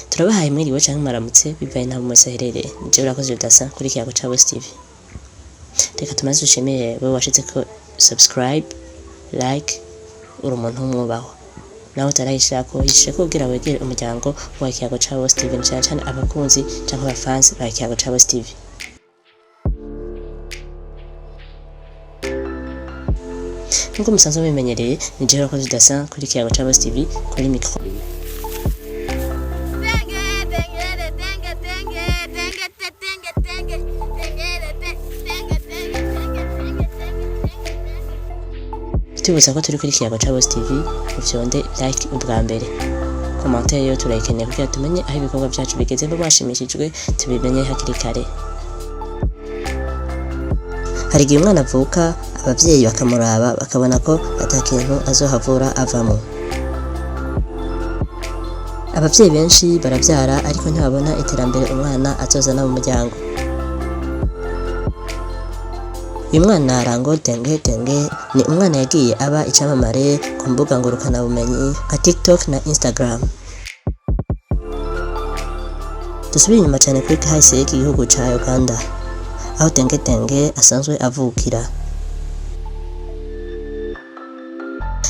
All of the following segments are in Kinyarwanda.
Turabahaye mwiriwe canke mwaramutse bivaye naho mwese aherereye. Nije urakoze udasa kuri Kiyago ca West TV. Reka tumaze dushimire wewe washizeko subscribe, like, uri umuntu w'umwubaho. Nawe utarayishirako yishireko kugira wegere umuryango wa Kiyago ca West TV cyane abakunzi canke abafans ba Kiyago ca West TV. Nkuko musanzwe mubimenyereye, nije urakoze udasa kuri Kiyago ca West TV kuri micro. Tubutsa ko turi kuri Kiyago ca West TV, ufyonde like ubwa mbere. Commentaire yo turayikeneye kugira tumenye aho ibikorwa byacu bigeze, bashimishijwe tubimenye hakiri kare. Hari igihe umwana avuka abavyeyi bakamuraba bakabona ko atakintu azohavura avamo. Abavyeyi benshi baravyara ariko ntibabona iterambere umwana azozana mu muryango. Uyu mwana Rango Tenge Tenge ni umwana yagiye aba icamamare ku mbuga ngurukana bumenyi nka TikTok na Instagram. Dusubire inyuma cyane kuri kahise y'igihugu ca Uganda, aho Tenge Tenge asanzwe avukira.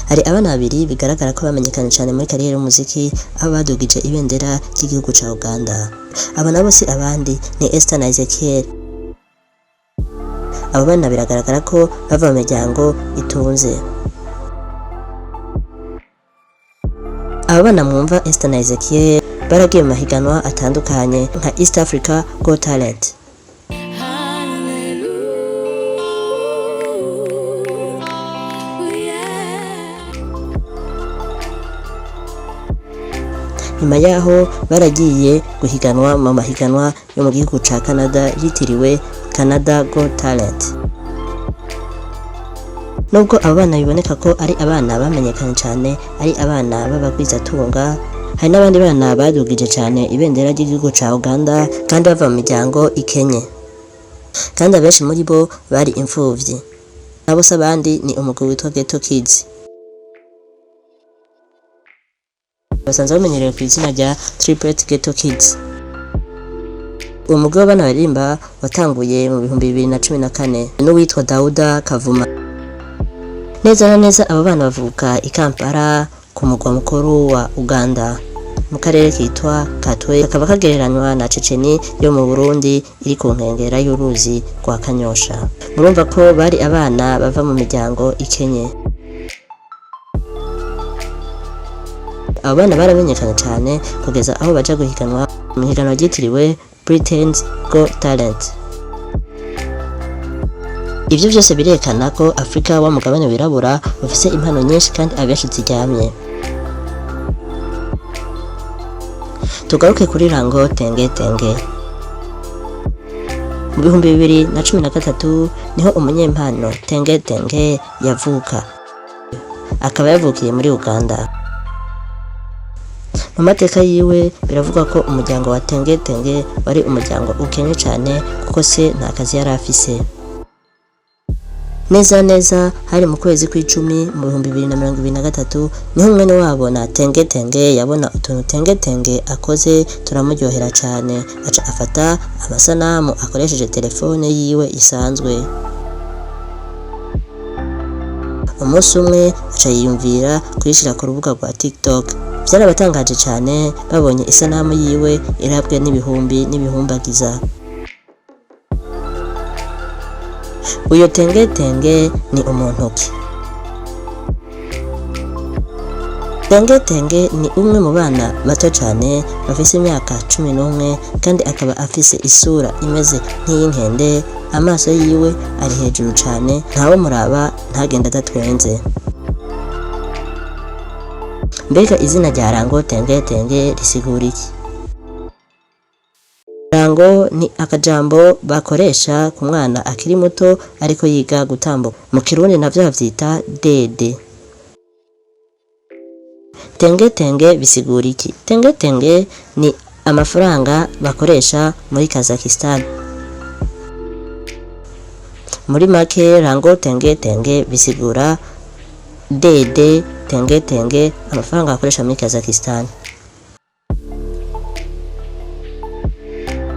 Hari abana babiri bigaragara ko bamenyekanye cyane muri kariyeri y'umuziki, aho badugije ibendera ry'igihugu ca Uganda. Aba nabo si abandi ni Esther na Ezekiel. Abo bana biragaragara ko bava mu miryango itunze. Abo bana mwumva Esther na Ezekiel baragiye mu mahiganwa atandukanye nka East Africa Got Talent. Nyuma yaho baragiye guhiganwa mu mahiganwa yo mu gihugu ca Canada yitiriwe Canada Got Talent. Nubwo abo bana biboneka ko ari abana bamenyekanye cyane, ari abana b'abagwizatunga, hari n'abandi bana badugije cyane ibendera ry'igihugu ca Uganda kandi bava mu miryango ikenye. Kandi abenshi muri bo bari imfuvyi. Nabo se abandi ni umugwi witwa Ghetto Kids. Basanzwe bamenyerewe ku izina rya Triplet Ghetto Kids. Uwo mugwi w'abana baririmba watanguye mu 2014 n'uwitwa Dauda Kavuma. Neza na neza abo bana bavuka i Kampala ku mugwa mukuru wa Uganda mu karere kitwa Katwe, kakaba kagereranywa na Ceceni yo mu Burundi iri ku nkengera y'uruzi rwa Kanyosha. Murumva ko bari abana bava mu miryango ikenye. Abo bana baramenyekana cyane kugeza aho baja guhiganwa mu higanwa ryitiriwe Britain's Got Talent. Ivyo byose birekana ko Afrika wa mugabane wirabura bafise impano nyinshi kandi abenshi ziryamye. Tugaruke kuri Rango Tenge Tenge. Mu 2013 niho umunyempano Tenge Tenge yavuka. Akaba yavukiye muri Uganda. Mu mateka yiwe biravuga ko umuryango wa Tenge Tenge wari umuryango ukenye cyane kuko se nta kazi yari afise. Neza hari mu kwezi kw'icumi mu 2023 niho umwene wabo na Tenge Tenge yabona utuntu Tenge Tenge akoze turamuryohera cyane, aca afata amasanamu akoresheje telefone yiwe isanzwe. Umunsi umwe aca yiyumvira kuyishira ku rubuga rwa TikTok. Byarabatangaje cyane babonye isanamu yiwe irabwe n'ibihumbagiza. Uyo Tenge Tenge ni umuntu ki? Tenge Tenge ni umwe mu bana bato cyane bafise imyaka 11 kandi akaba afise isura imeze nk'iyinkende, amaso yiwe ari hejuru cyane, ntawe muraba ntagenda adatwenze. Mbega izina rya Rango Tenge Tenge risigura iki? Rango ni akajambo bakoresha ku mwana akiri muto ariko yiga gutambuka. Mu Kirundi navyo bavyita dede. Tenge Tenge bisigura iki? Tenge Tenge ni amafaranga bakoresha muri Kazakhstan. Muri make rango tenge tenge bisigura dede tenge tenge, amafaranga akoresha muri Kazakhstan.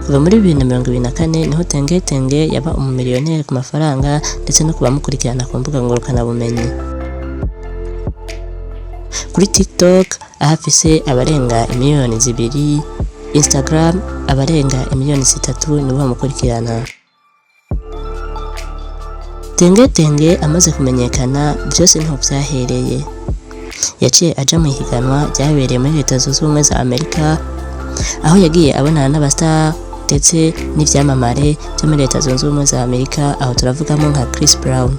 Kuva muri 2024 niho Tenge Tenge yaba umumiliyoneri ku mafaranga ndetse no kubamukurikirana ku mbuga ngurukanabumenyi. Kuri TikTok ahafise abarenga imiliyoni 2, Instagram abarenga imiliyoni 3 nibo bamukurikirana. Tenge Tenge amaze kumenyekana byose nto byahereye. Yaciye aja mu higanwa ryabereye muri Leta Zunze Ubumwe za Amerika, aho yagiye abonana n'abastar ndetse n'ivyamamare byo muri Leta Zunze Ubumwe za Amerika, aho turavugamo nka Chris Brown.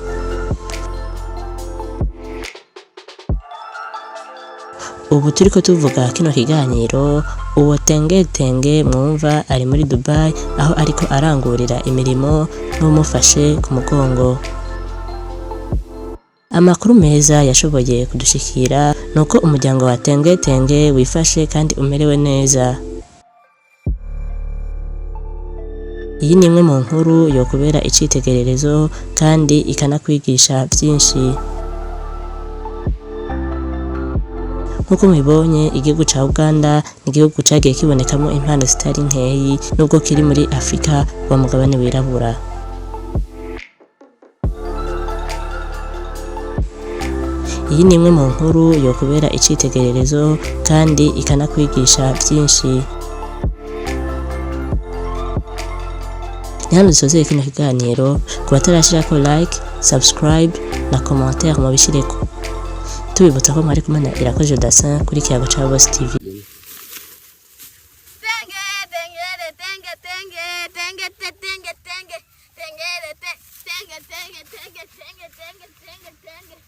Ubu turiko tuvuga kino kiganiro, uwo Tenge Tenge mwumva ari muri Dubai, aho ariko arangurira imirimo n'umufashe ku mugongo. Amakuru meza yashoboye kudushikira nuko umuryango wa Tenge Tenge wifashe kandi umerewe neza. Iyi ni imwe mu nkuru yo kubera icitegererezo kandi ikanakwigisha byinshi. Nkuko mubibonye, igihugu ca Uganda ni igihugu cagiye kibonekamo impano zitari nkeyi nubwo kiri muri Afrika wa mugabane wirabura. Iyi ni imwe mu nkuru yo kubera icitegererezo kandi ikanakwigisha byinshi. Ni hano dusozeye kino kiganiro. Ku batarashirako like, subscribe na commentaire mubishireko. Tubibutsa ko mwari kumwe na Irakoze Dasin kuri Kiyago ca Boss TV. Tenge.